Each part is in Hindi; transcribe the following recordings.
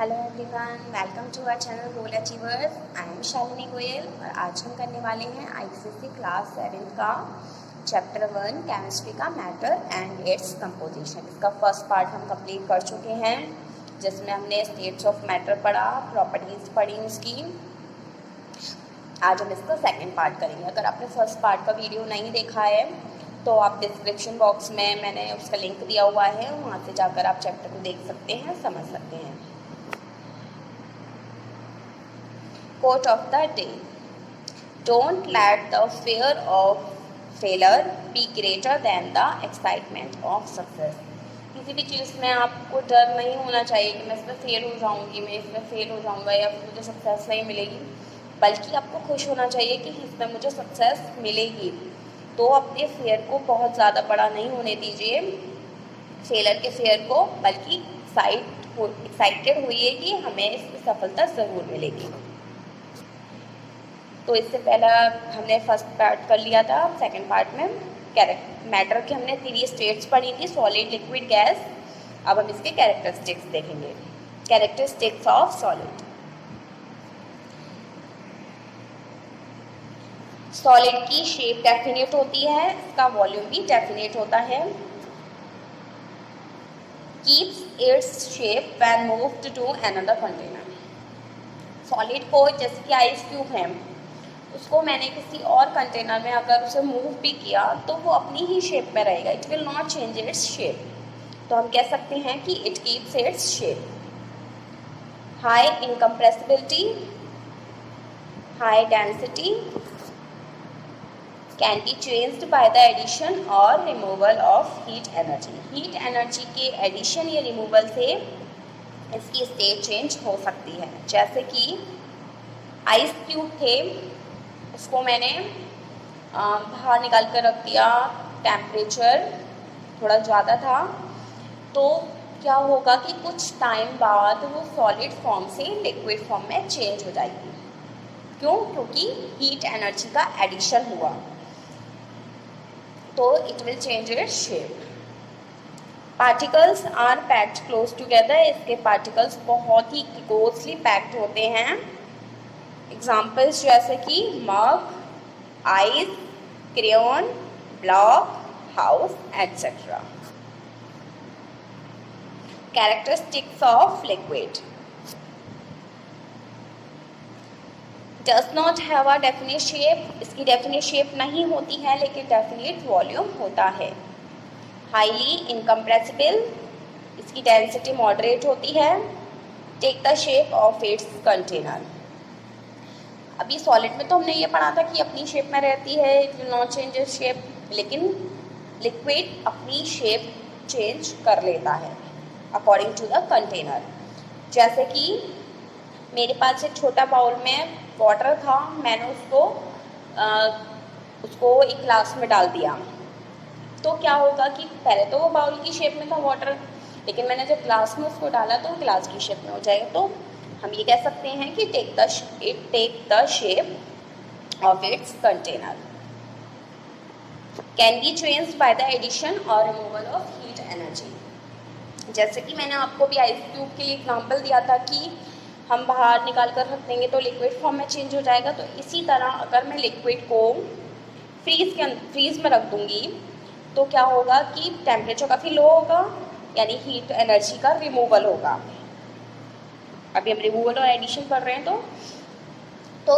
Hello everyone, welcome to our channel Goal Achievers. I am Shalini Goyal और आज हम करने वाले हैं आईसीएसई क्लास 7 का चैप्टर 1 केमिस्ट्री का मैटर एंड इट्स कंपोजिशन। इसका फर्स्ट पार्ट हम कंप्लीट कर चुके हैं, जिसमें हमने स्टेट्स ऑफ मैटर पढ़ा, प्रॉपर्टीज पढ़ी उसकी। आज हम इसका सेकेंड पार्ट करेंगे। अगर आपने फर्स्ट पार्ट का वीडियो नहीं देखा है तो आप डिस्क्रिप्शन बॉक्स में मैंने उसका लिंक दिया हुआ है, वहाँ से जाकर आप चैप्टर को देख सकते हैं, समझ सकते हैं। Quote of the day: Don't let the fear of failure be greater than the excitement of success. किसी भी चीज़ में आपको डर नहीं होना चाहिए कि मैं इसमें फेल हो जाऊंगी, मैं इसमें फेल हो जाऊंगा या फिर मुझे सक्सेस नहीं मिलेगी, बल्कि आपको खुश होना चाहिए कि इसमें मुझे सक्सेस मिलेगी। तो अपने फेयर को बहुत ज़्यादा बड़ा नहीं होने दीजिए, फेलर के फेयर को, बल्कि एक्साइटेड होइए कि हमें इसमें सफलता ज़रूर मिलेगी। तो इससे पहला हमने फर्स्ट पार्ट कर लिया था। सेकंड पार्ट में मैटर की हमने 3 स्टेट्स पढ़ी थी, सॉलिड, लिक्विड, गैस। अब हम इसके कैरेक्टरिस्टिक्स देखेंगे। Characteristics of solid. सॉलिड की शेप डेफिनेट होती है, इसका वॉल्यूम भी डेफिनेट होता है। Keeps its shape when moved to another container. Solid को, जैसे कि आइस क्यूब है, उसको मैंने किसी और कंटेनर में अगर उसे मूव भी किया तो वो अपनी ही शेप में रहेगा, it will not change its shape. तो हम कह सकते हैं कि it keeps its shape. High incompressibility, high density, can be changed by the addition और removal of heat energy. Heat energy के एडिशन या रिमूवल से इसकी स्टेट चेंज हो सकती है। जैसे कि आइस क्यूब थे, उसको मैंने बाहर निकाल कर रख दिया, टेम्परेचर थोड़ा ज़्यादा था, तो क्या होगा कि कुछ टाइम बाद वो सॉलिड फॉर्म से लिक्विड फॉर्म में चेंज हो जाएगी। क्यों? क्योंकि हीट एनर्जी का एडिशन हुआ, तो it will change its shape. Particles are packed close together. इसके पार्टिकल्स बहुत ही क्लोजली पैक्ड होते हैं। एग्जाम्पल्स जैसे कि mug, ice, crayon, block, house etcetera. Characteristics of liquid. Does not have a definite shape. इसकी डेफिनेट शेप नहीं होती है, लेकिन डेफिनेट वॉल्यूम होता है। Highly incompressible. इसकी डेंसिटी मॉडरेट होती है। Take the shape of its container. अभी सॉलिड में तो हमने ये पढ़ा था कि अपनी शेप में रहती है, it will not change its shape, लेकिन लिक्विड अपनी शेप चेंज कर लेता है अकॉर्डिंग टू द कंटेनर। जैसे कि मेरे पास एक छोटा बाउल में वाटर था, मैंने उसको एक ग्लास में डाल दिया, तो क्या होगा कि पहले तो वो बाउल की शेप में था वाटर, लेकिन मैंने जब ग्लास में उसको डाला तो ग्लास की शेप में हो जाएगा। तो हम ये कह सकते हैं कि take the shape of its container. Can be changed by the addition और रिमूवल ऑफ हीट एनर्जी। जैसे कि मैंने आपको भी आइस क्यूब के लिए एग्जांपल दिया था कि हम बाहर निकाल कर रख देंगे तो लिक्विड फॉर्म में चेंज हो जाएगा। तो इसी तरह अगर मैं लिक्विड को फ्रीज में रख दूंगी तो क्या होगा कि टेम्परेचर काफ़ी लो होगा, यानी हीट एनर्जी का रिमूवल होगा। अभी हम रिमूवल और एडिशन कर रहे हैं, तो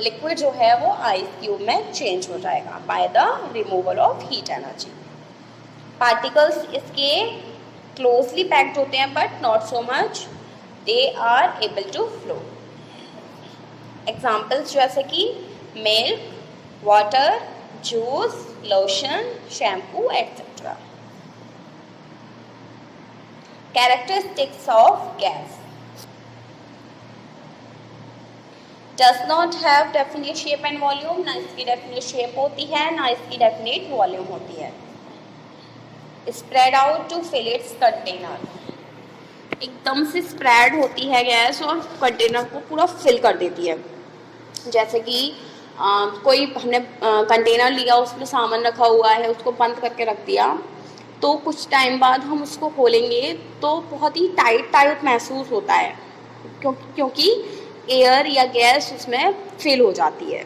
लिक्विड जो है वो आइस क्यूब में चेंज हो जाएगा by the removal of heat energy. Particles इसके क्लोजली पैक्ड होते हैं, but not so much, they are able to flow. Examples जैसे कि milk, water, juice, lotion, shampoo etcetera. Characteristics of gas. Does not have definite shape and volume. ना इसकी डेफिनेट शेप होती है, ना इसकी डेफिनेट वॉल्यूम होती है। Spread out to fill its container. एकदम से स्प्रेड होती है गैस और कंटेनर को पूरा फिल कर देती है। जैसे कि कोई हमने कंटेनर लिया, उसमें सामान रखा हुआ है, उसको बंद करके रख दिया, तो कुछ टाइम बाद हम उसको खोलेंगे तो बहुत ही टाइट टाइट महसूस होता है, क्योंकि एयर या गैस उसमें फिल हो जाती है।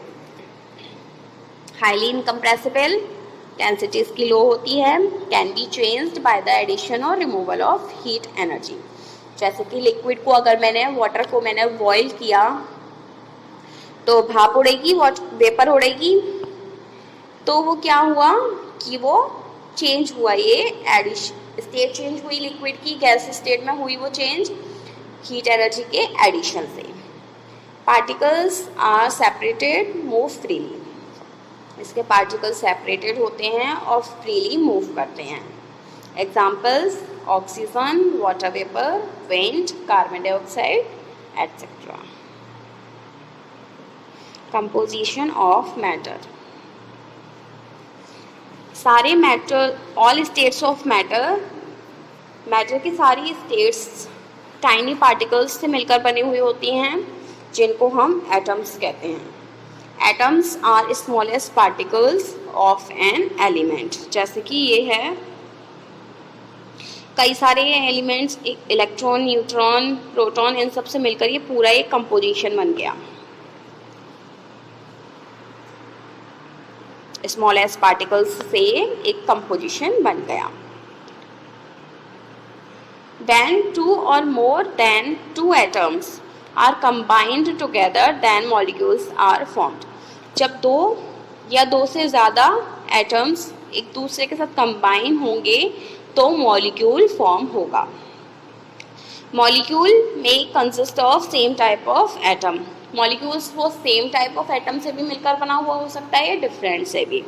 हाईली इनकम्प्रेसिबल, डेंसिटी इसकी लो होती है, can be changed by the addition और रिमूवल ऑफ हीट एनर्जी। जैसे कि लिक्विड को अगर वाटर को मैंने बॉईल किया तो भाप उड़ेगी, वेपर उड़ेगी, तो वो क्या हुआ कि वो चेंज हुआ, ये एडिशन स्टेट चेंज हुई लिक्विड की, गैस स्टेट में हुई वो चेंज हीट एनर्जी के एडिशन से। Particles are separated, move freely, इसके पार्टिकल्स सेपरेटेड होते हैं और फ्रीली मूव करते हैं। Examples oxygen, water vapour, wind, carbon dioxide etcetera. Composition of matter, सारे matter, all states of matter, matter की सारी स्टेट्स टाइनी पार्टिकल्स से मिलकर बनी हुई होती हैं, जिनको हम एटम्स कहते हैं। Atoms are smallest particles of an element. जैसे कि ये है, कई सारे एलिमेंट्स, इलेक्ट्रॉन, न्यूट्रॉन, प्रोटॉन, इन सब से मिलकर ये पूरा एक कंपोजिशन बन गया। स्मॉलेस्ट पार्टिकल्स से एक कंपोजिशन बन गया। When two or more than two atoms are combined together, then molecules are formed. जब दो या दो से ज़्यादा एटम्स एक दूसरे के साथ कंबाइन होंगे तो मॉलिक्यूल फॉर्म होगा। मॉलिक्यूल में consist of same type of atom. Molecules वो सेम टाइप ऑफ एटम से भी मिलकर बना हुआ हो सकता है या डिफरेंट से भी।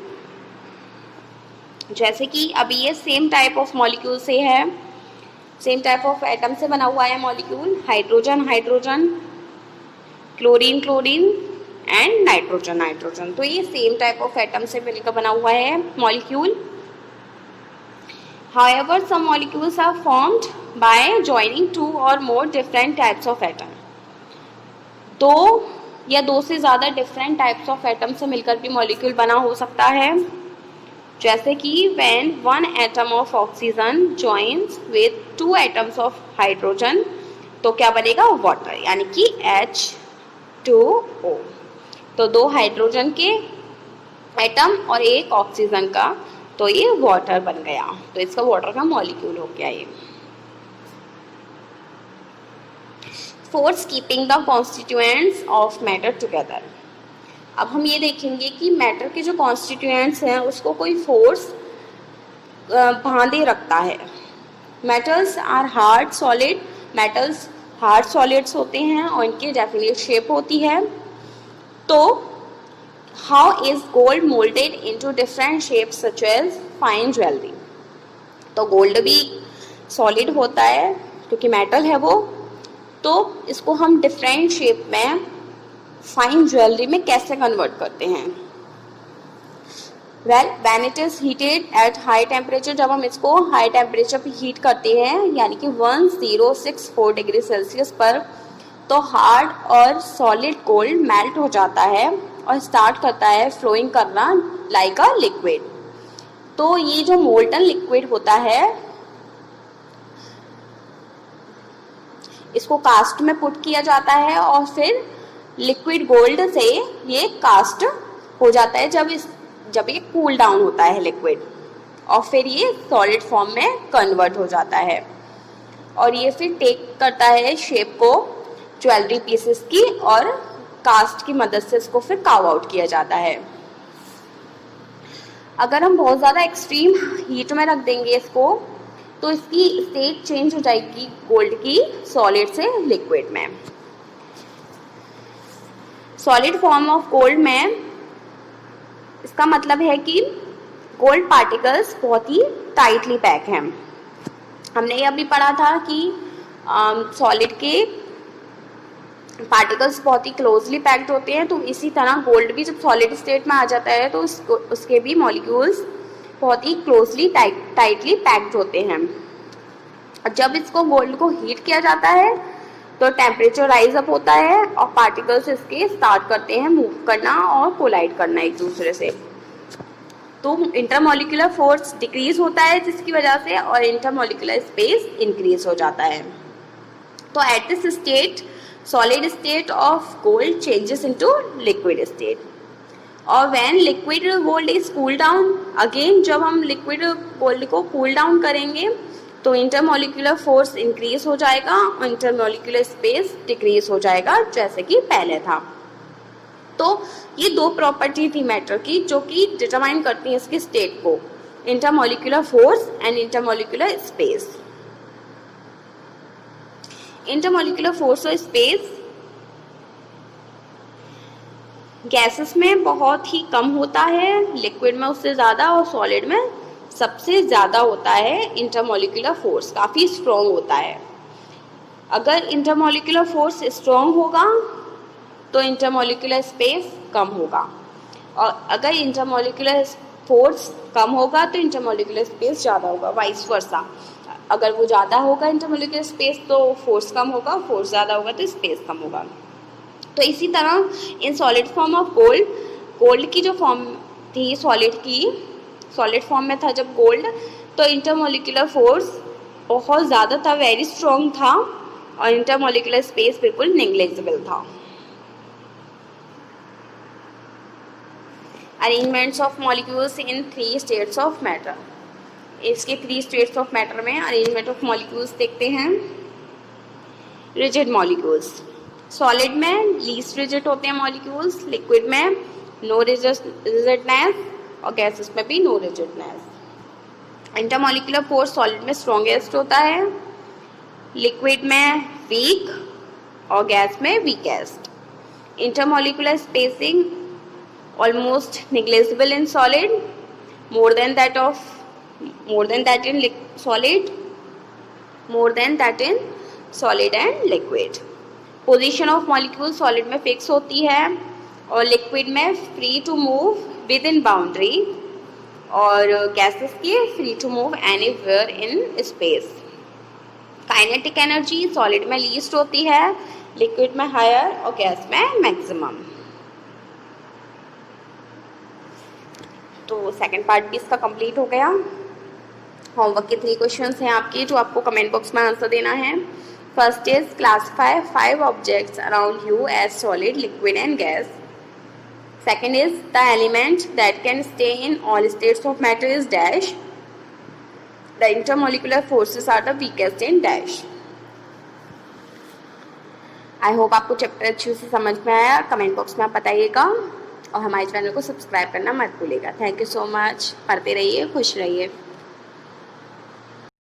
जैसे कि अभी ये सेम टाइप ऑफ मॉलिक्यूल से है, सेम टाइप ऑफ एटम से बना हुआ है molecule. Hydrogen hydrogen, chlorine chlorine and nitrogen nitrogen, तो ये सेम टाइप ऑफ एटम से मिलकर बना हुआ है molecule. However, some molecules are formed by joining two or more different types of atom. दो या दो से ज़्यादा डिफरेंट टाइप्स ऑफ एटम से मिलकर भी मॉलिक्यूल बना हो सकता है। जैसे कि when one atom of oxygen joins with two atoms of hydrogen, तो क्या बनेगा? वाटर, यानी कि H2O। तो दो हाइड्रोजन के एटम और एक ऑक्सीजन का, तो ये वाटर बन गया, तो इसका वाटर का मॉलिक्यूल हो गया ये। Force keeping the constituents of matter together. अब हम ये देखेंगे कि मैटर के जो कॉन्स्टिट्यूएंट्स हैं उसको कोई फोर्स बांधे रखता है। Metals are hard solid, metals hard solids होते हैं और इनकी डेफिनेट शेप होती है। तो how is gold moulded into different shapes such as fine jewellery. तो गोल्ड भी सॉलिड होता है क्योंकि मेटल है वो, तो इसको हम डिफरेंट शेप में फाइन ज्वेलरी में कैसे कन्वर्ट करते हैं? Well, when it is heated at high temperature, जब हम इसको हाई टेम्परेचर पे हीट करते हैं यानी कि 1064 डिग्री सेल्सियस पर, तो हार्ड और सॉलिड गोल्ड मेल्ट हो जाता है और स्टार्ट करता है फ्लोइंग करना लाइक अ लिक्विड। तो ये जो मोल्टन लिक्विड होता है इसको कास्ट में पुट किया जाता है और फिर लिक्विड गोल्ड से ये कास्ट हो जाता है जब ये कूल डाउन होता है लिक्विड, और फिर ये सॉलिड फॉर्म में कन्वर्ट हो जाता है और ये फिर टेक करता है शेप को ज्वेलरी पीसेस की, और कास्ट की मदद से इसको फिर कार्व आउट किया जाता है। अगर हम बहुत ज़्यादा एक्सट्रीम हीट में रख देंगे इसको, तो इसकी स्टेट चेंज हो जाएगी गोल्ड की सॉलिड से लिक्विड में। सॉलिड फॉर्म ऑफ गोल्ड में इसका मतलब है कि गोल्ड पार्टिकल्स बहुत ही टाइटली पैक हैं। हमने ये अभी पढ़ा था कि सॉलिड के पार्टिकल्स बहुत ही क्लोजली पैक्ड होते हैं, तो इसी तरह गोल्ड भी जब सॉलिड स्टेट में आ जाता है तो उसके भी मॉलिक्यूल्स बहुत ही क्लोजली टाइटली पैक्ड होते हैं। जब इसको गोल्ड को हीट किया जाता है तो टेम्परेचर राइज अप होता है और पार्टिकल्स इसके स्टार्ट करते हैं मूव करना और कोलाइड करना एक दूसरे से। तो इंटरमॉलिक्यूलर फोर्स डिक्रीज होता है जिसकी वजह से, और इंटरमॉलिक्यूलर स्पेस इंक्रीज हो जाता है। तो at this state solid state of gold changes into liquid state. और when liquid gold is cool down, again जब हम लिक्विड गोल्ड को कूल डाउन करेंगे तो इंटरमॉलिक्यूलर फोर्स इंक्रीज हो जाएगा और इंटरमॉलिक्यूलर स्पेस डिक्रीज हो जाएगा जैसे कि पहले था। तो ये दो प्रॉपर्टी थी मैटर की जो कि डिटरमाइन करती है इसकी स्टेट को, intermolecular force and intermolecular space. Intermolecular force और स्पेस गैसेस में बहुत ही कम होता है, लिक्विड में उससे ज़्यादा और सॉलिड में सबसे ज़्यादा होता है। इंटरमॉलिक्यूलर फोर्स काफ़ी स्ट्रॉन्ग होता है। अगर इंटरमॉलिक्यूलर फोर्स स्ट्रॉन्ग होगा तो इंटरमॉलिक्यूलर स्पेस कम होगा, और अगर इंटरमॉलिक्यूलर फोर्स कम होगा तो इंटरमॉलिक्यूलर स्पेस ज़्यादा होगा, वाइस वर्सा। अगर वो ज़्यादा होगा इंटरमॉलिक्यूलर स्पेस तो फोर्स कम होगा, फोर्स ज़्यादा होगा तो स्पेस कम होगा। तो इसी तरह in solid form of gold, gold की जो फॉर्म थी सॉलिड की, सॉलिड फॉर्म में था जब गोल्ड, तो इंटरमॉलिक्यूलर फोर्स बहुत ज़्यादा था, वेरी स्ट्रॉन्ग था, और इंटरमॉलिक्यूलर स्पेस बिल्कुल नेग्लिजिबल था। Arrangements of molecules in 3 states of matter. इसके 3 स्टेट्स ऑफ मैटर में अरेंजमेंट ऑफ मॉलिक्यूल्स देखते हैं। रिजिड मॉलिक्यूल्स, सॉलिड में लीस्ट रिजिड होते हैं मॉलिक्यूल्स, लिक्विड में नो रिजिडनेस और गैसेस में भी no rigidness. Intermolecular force solid में स्ट्रॉन्गेस्ट होता है, लिक्विड में वीक और गैस में weakest. Intermolecular spacing almost negligible in solid, more than that in solid and liquid. Position of molecule solid में fix होती है और liquid में free to move within boundary, और gases की free to move anywhere in space. Kinetic energy solid में least होती है, liquid में higher और gas में maximum। तो सेकंड पार्ट भी इसका कंप्लीट हो गया। होमवर्क के 3 क्वेश्चंस हैं आपके जो आपको कमेंट बॉक्स में आंसर देना है। First is classify 5 objects around you as solid, liquid and gas. Second is the element that can stay in all states of matter is dash, the intermolecular forces are the weakest in dash. I hope आपको चैप्टर अच्छे से समझ में आया। कमेंट बॉक्स में आप बताइएगा और हमारे चैनल को सब्सक्राइब करना मत भूलिएगा। Thank you so much. पढ़ते रहिए, खुश रहिए।